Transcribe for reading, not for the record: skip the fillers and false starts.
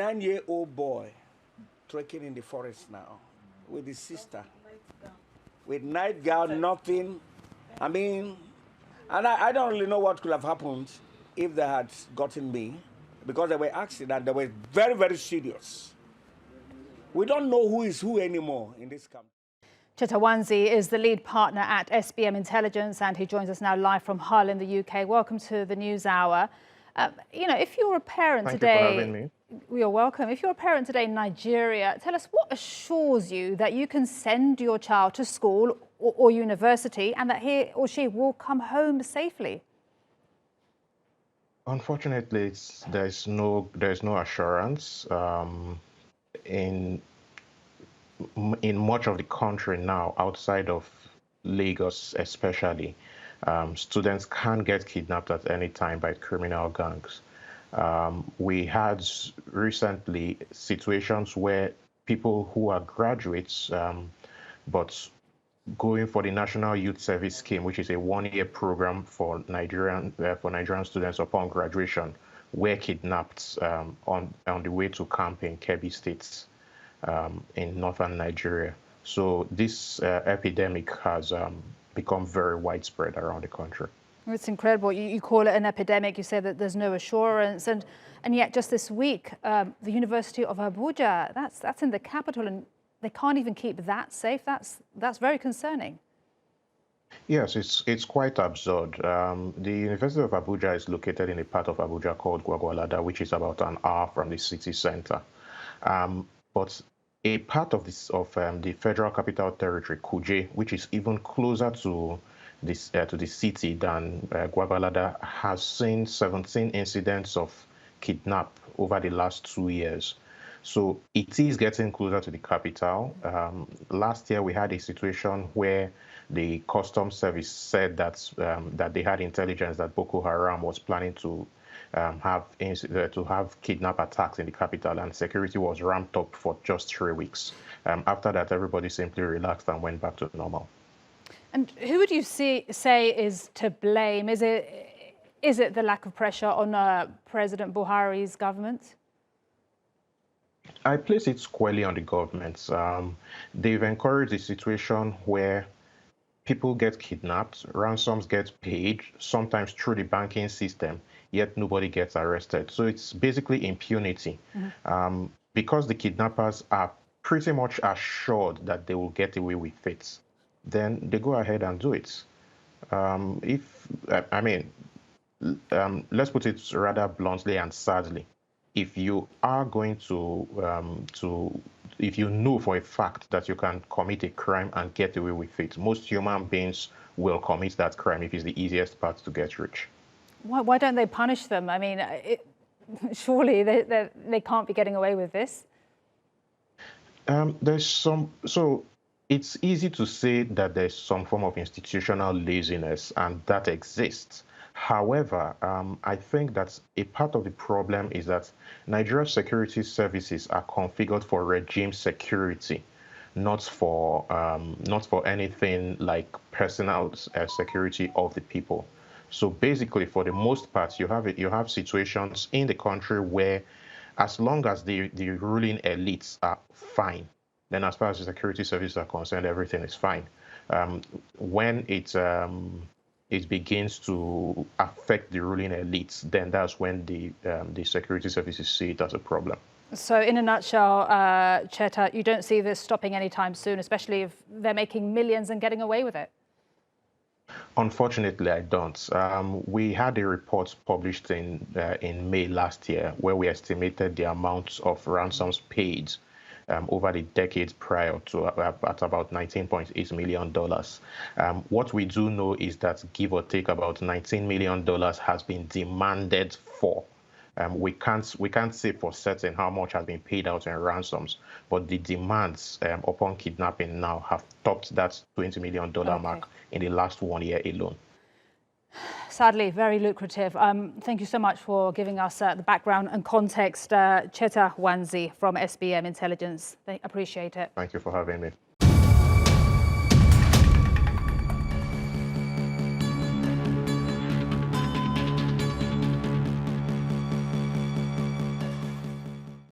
9-year-old boy trekking in the forest now with his sister, with nightgown, nothing. I mean, and I don't really know what could have happened if they had gotten me, because they were accidents. They were very, very serious. We don't know who is who anymore in this camp. Cheta Nwanze is the lead partner at SBM Intelligence, and he joins us now live from Hull in the UK. Welcome to the News Hour. You know, if you're a parent today... Thank you for having me. You're welcome. If you're a parent today in Nigeria, tell us what assures you that you can send your child to school or university and that he or she will come home safely? Unfortunately, there's no assurance. In much of the country now, outside of Lagos especially, students can get kidnapped at any time by criminal gangs. We had recently situations where people who are graduates but going for the National Youth Service Scheme, which is a one-year program for Nigerian students upon graduation, were kidnapped on the way to camp in Kebbi State in northern Nigeria. So this epidemic has become very widespread around the country. It's incredible. You call it an epidemic. You say that there's no assurance, and yet just this week, the University of Abuja, that's in the capital, and they can't even keep that safe. That's very concerning. Yes, it's quite absurd. The University of Abuja is located in a part of Abuja called Gwagwalada, which is about an hour from the city center. But a part of the Federal Capital Territory, Kuje, which is even closer to the city than Gwagwalada, has seen 17 incidents of kidnap over the last 2 years. So it is getting closer to the capital. Last year, we had a situation where the Customs Service said that they had intelligence that Boko Haram was planning to have kidnap attacks in the capital, and security was ramped up for just 3 weeks. After that, everybody simply relaxed and went back to normal. And who would you say is to blame? Is it the lack of pressure on President Buhari's government? I place it squarely on the government. They've encouraged a situation where people get kidnapped, ransoms get paid, sometimes through the banking system, yet nobody gets arrested. So it's basically impunity. Mm-hmm. Because the kidnappers are pretty much assured that they will get away with it, then they go ahead and do it. Let's put it rather bluntly and sadly. If you are going if you know for a fact that you can commit a crime and get away with it, most human beings will commit that crime if it's the easiest path to get rich. Why don't they punish them? I mean, surely they can't be getting away with this. So it's easy to say that there's some form of institutional laziness, and that exists. However, I think that a part of the problem is that Nigeria's security services are configured for regime security, not for anything like personal security of the people. So basically, for the most part, you have situations in the country where, as long as the ruling elites are fine, then as far as the security services are concerned, everything is fine. When it begins to affect the ruling elites, then that's when the security services see it as a problem. So in a nutshell, Cheta, you don't see this stopping anytime soon, especially if they're making millions and getting away with it? Unfortunately, I don't. We had a report published in May last year where we estimated the amount of ransoms paid over the decades prior to at about $19.8 million. What we do know is that, give or take, about $19 million has been demanded for. We can't say for certain how much has been paid out in ransoms, but the demands upon kidnapping now have topped that $20 million mark in the last 1 year alone. Sadly, very lucrative. Thank you so much for giving us the background and context. Cheta Nwanze from SBM Intelligence. Appreciate it. Thank you for having me.